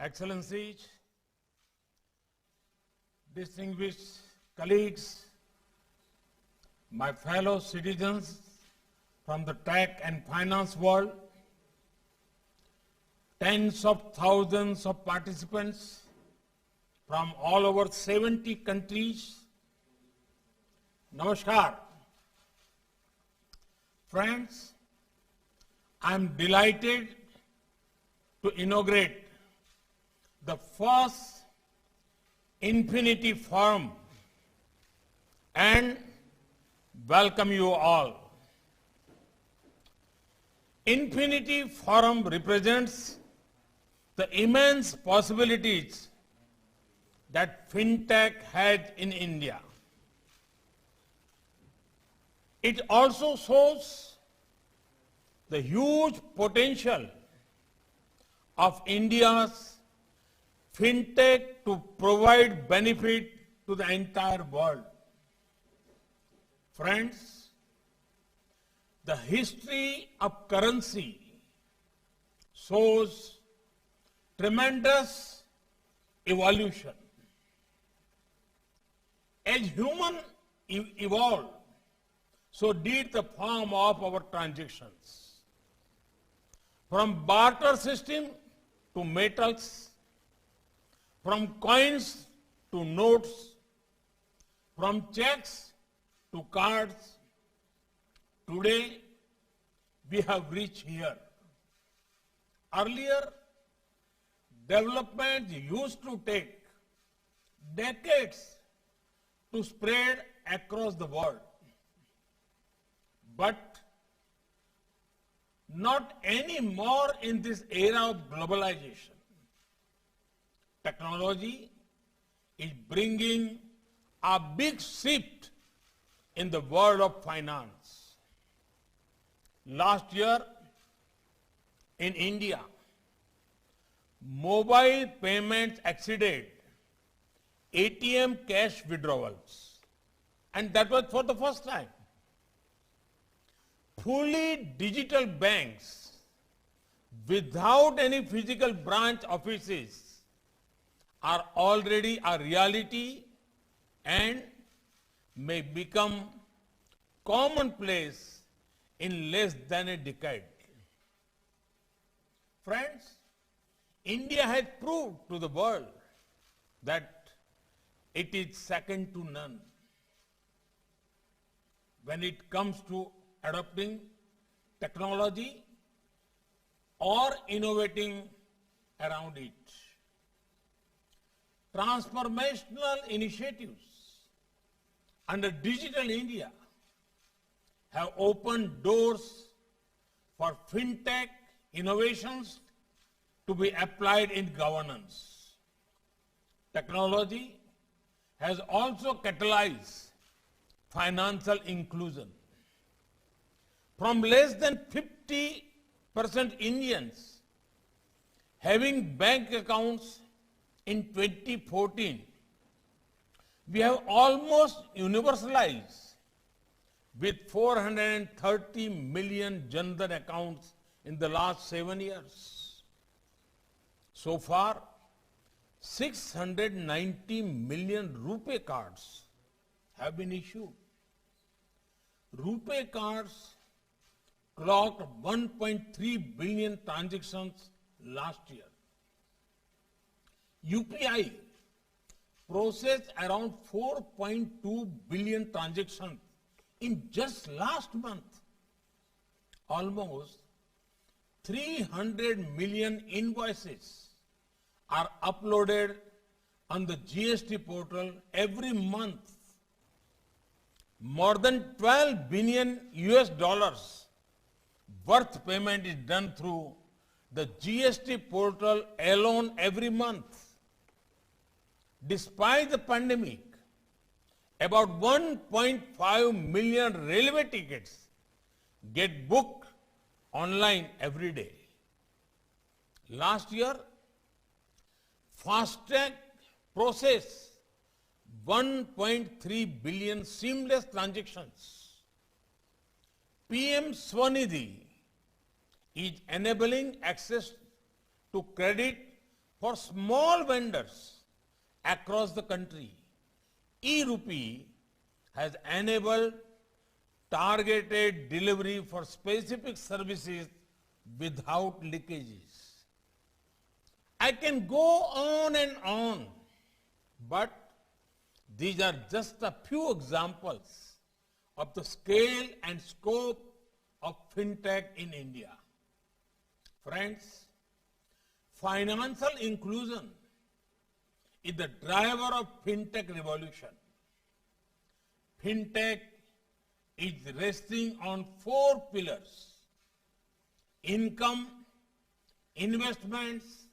Excellencies, distinguished colleagues, my fellow citizens from the tech and finance world, tens of thousands of participants from all over 70 countries. Namaskar. Friends, I am delighted to inaugurate the first Infinity Forum and welcome you all. Infinity Forum represents the immense possibilities that fintech has in India. It also shows the huge potential of India's fintech to provide benefit to the entire world. Friends, the history of currency shows tremendous evolution. As human evolved, so did the form of our transactions. From barter system to metals, from coins to notes, from checks to cards, today we have reached here. Earlier, development used to take decades to spread across the world. But not anymore in this era of globalization. Technology is bringing a big shift in the world of finance. Last year in India, mobile payments exceeded ATM cash withdrawals, and that was for the first time. Fully digital banks without any physical branch offices are already a reality and may become commonplace in less than a decade. Friends, India has proved to the world that it is second to none when it comes to adopting technology or innovating around it. Transformational initiatives under Digital India have opened doors for fintech innovations to be applied in governance. Technology has also catalyzed financial inclusion. From less than 50% Indians having bank accounts in 2014, we have almost universalized with 430 million Jan Dhan accounts in the last 7 years. So far, 690 million RuPay cards have been issued. RuPay cards clocked 1.3 billion transactions last year. UPI processed around 4.2 billion transactions in just last month. Almost 300 million invoices are uploaded on the GST portal every month. More than 12 billion US dollars worth payment is done through the GST portal alone every month. Despite the pandemic, about 1.5 million railway tickets get booked online every day. Last year, FASTag processed 1.3 billion seamless transactions. PM Swanidhi is enabling access to credit For small vendors across the country, e-rupee has enabled targeted delivery for specific services without leakages. I can go on, but these are just a few examples of the scale and scope of fintech in India. Friends, financial inclusion is the driver of fintech revolution. Fintech is resting on four pillars: income, investments,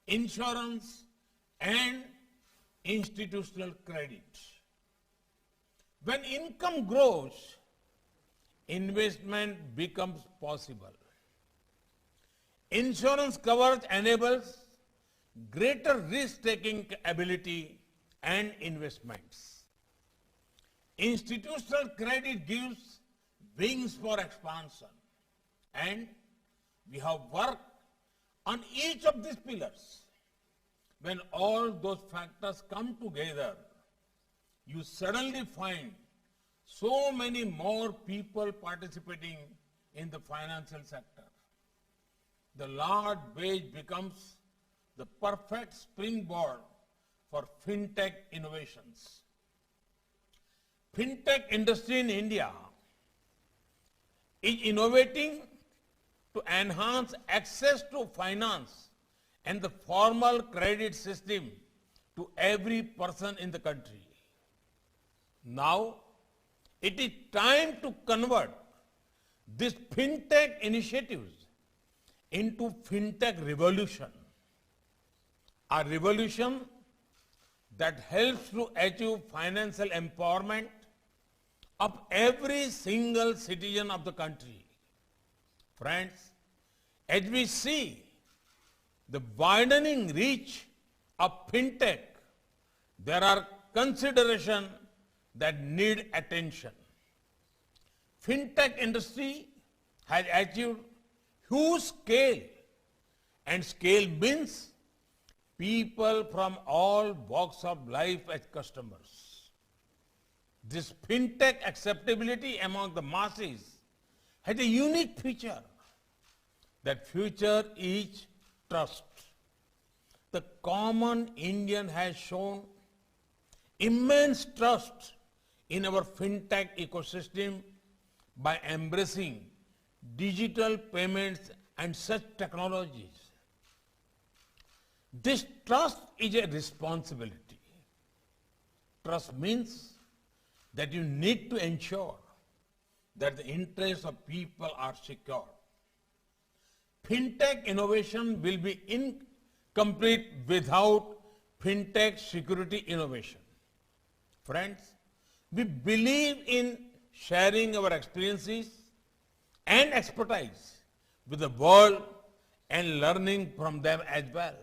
insurance, and institutional credit. When income grows, investment becomes possible. Insurance coverage enables greater risk-taking ability and investments. Institutional credit gives wings for expansion. And we have worked on each of these pillars. When all those factors come together, you suddenly find so many more people participating in the financial sector. The large base becomes the perfect springboard for fintech innovations. Fintech industry in India is innovating to enhance access to finance and the formal credit system to every person in the country. Now, it is time to convert these fintech initiatives into fintech revolution. A revolution that helps to achieve financial empowerment of every single citizen of the country. Friends, as we see the widening reach of fintech, there are considerations that need attention. Fintech industry has achieved huge scale, and scale means people from all walks of life as customers. This fintech acceptability among the masses has a unique feature. That feature is trust. The common Indian has shown immense trust in our fintech ecosystem by embracing digital payments and such technologies. This trust is a responsibility. Trust means that you need to ensure that the interests of people are secure. Fintech innovation will be incomplete without fintech security innovation. Friends, we believe in sharing our experiences and expertise with the world and learning from them as well.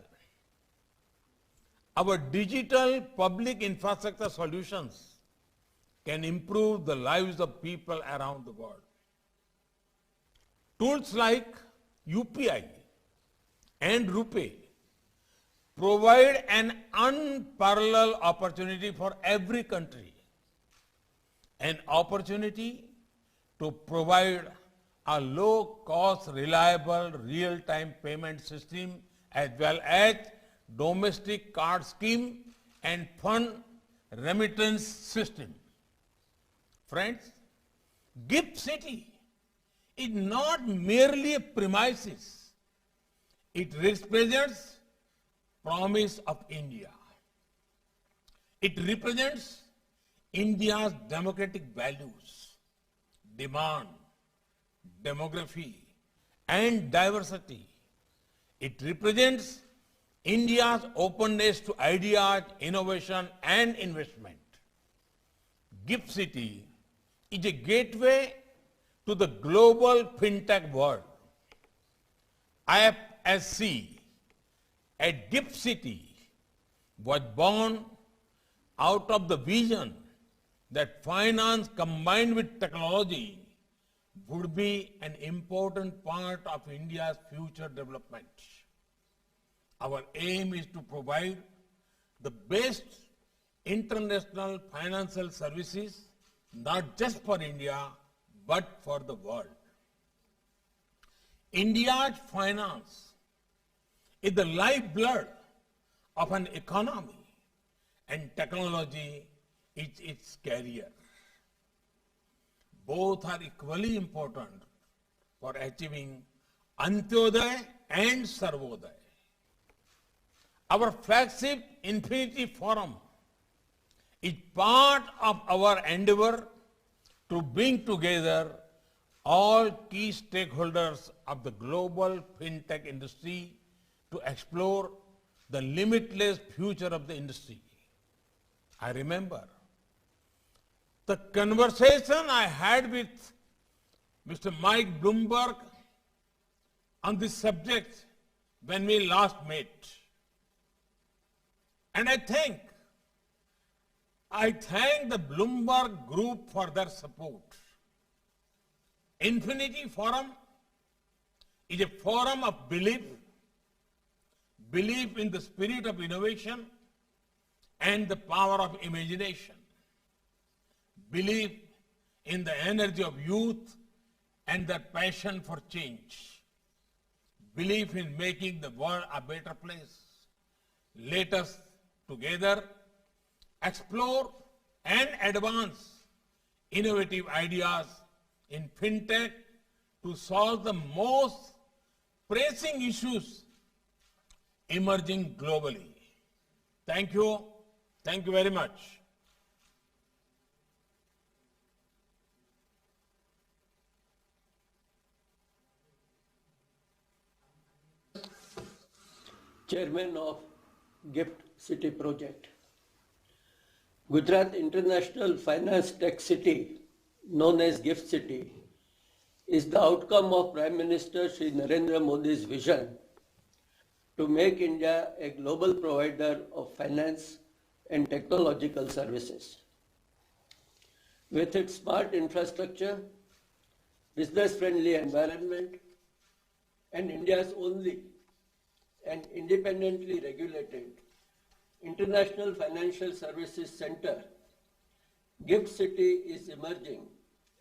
Our digital public infrastructure solutions can improve the lives of people around the world. Tools like UPI and RuPay provide an unparalleled opportunity for every country, an opportunity to provide a low-cost, reliable, real-time payment system as well as domestic card scheme and fund remittance system. Friends, GIFT City is not merely a premises. It represents promise of India. It represents India's democratic values, demand, demography, and diversity. It represents India's openness to ideas, innovation, and investment. GIFT City is a gateway to the global fintech world. IFSC at GIFT City was born out of the vision that finance combined with technology would be an important part of India's future development. Our aim is to provide the best international financial services, not just for India, but for the world. India's finance is the lifeblood of an economy, and technology is its carrier. Both are equally important for achieving Antyodaya and Sarvodaya. Our flagship Infinity Forum is part of our endeavor to bring together all key stakeholders of the global fintech industry to explore the limitless future of the industry. I remember the conversation I had with Mr. Mike Bloomberg on this subject when we last met. And I thank the Bloomberg Group for their support. Infinity Forum is a forum of belief in the spirit of innovation and the power of imagination, belief in the energy of youth and their passion for change, belief in making the world a better place. Let us together explore and advance innovative ideas in fintech to solve the most pressing issues emerging globally. Thank you. Thank you very much. Chairman of GIFT City project. Gujarat International Finance Tech City, known as GIFT City, is the outcome of Prime Minister Shri Narendra Modi's vision to make India a global provider of finance and technological services. With its smart infrastructure, business-friendly environment, and India's only and independently regulated International Financial Services Center, GIFT City is emerging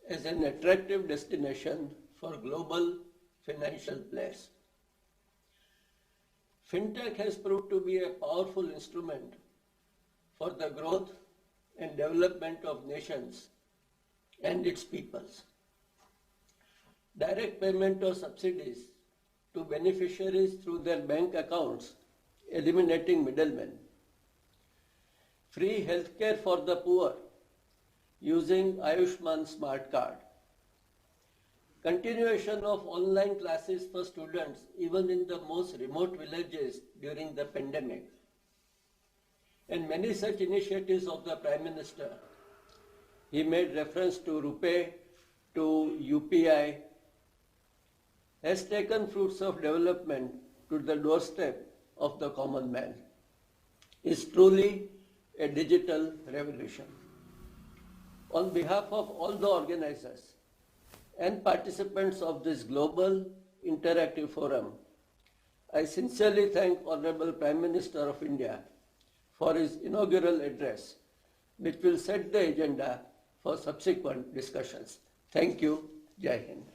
as an attractive destination for global financial players. Fintech has proved to be a powerful instrument for the growth and development of nations and its peoples. Direct payment of subsidies to beneficiaries through their bank accounts, eliminating middlemen. Free healthcare for the poor using Ayushman Smart Card. Continuation of online classes for students even in the most remote villages during the pandemic. And many such initiatives of the Prime Minister. He made reference to RuPay, to UPI, has taken fruits of development to the doorstep of the common man. Is truly a digital revolution. On behalf of all the organizers and participants of this global interactive forum, I sincerely thank Honorable Prime Minister of India for his inaugural address, which will set the agenda for subsequent discussions. Thank you. Jai Hind.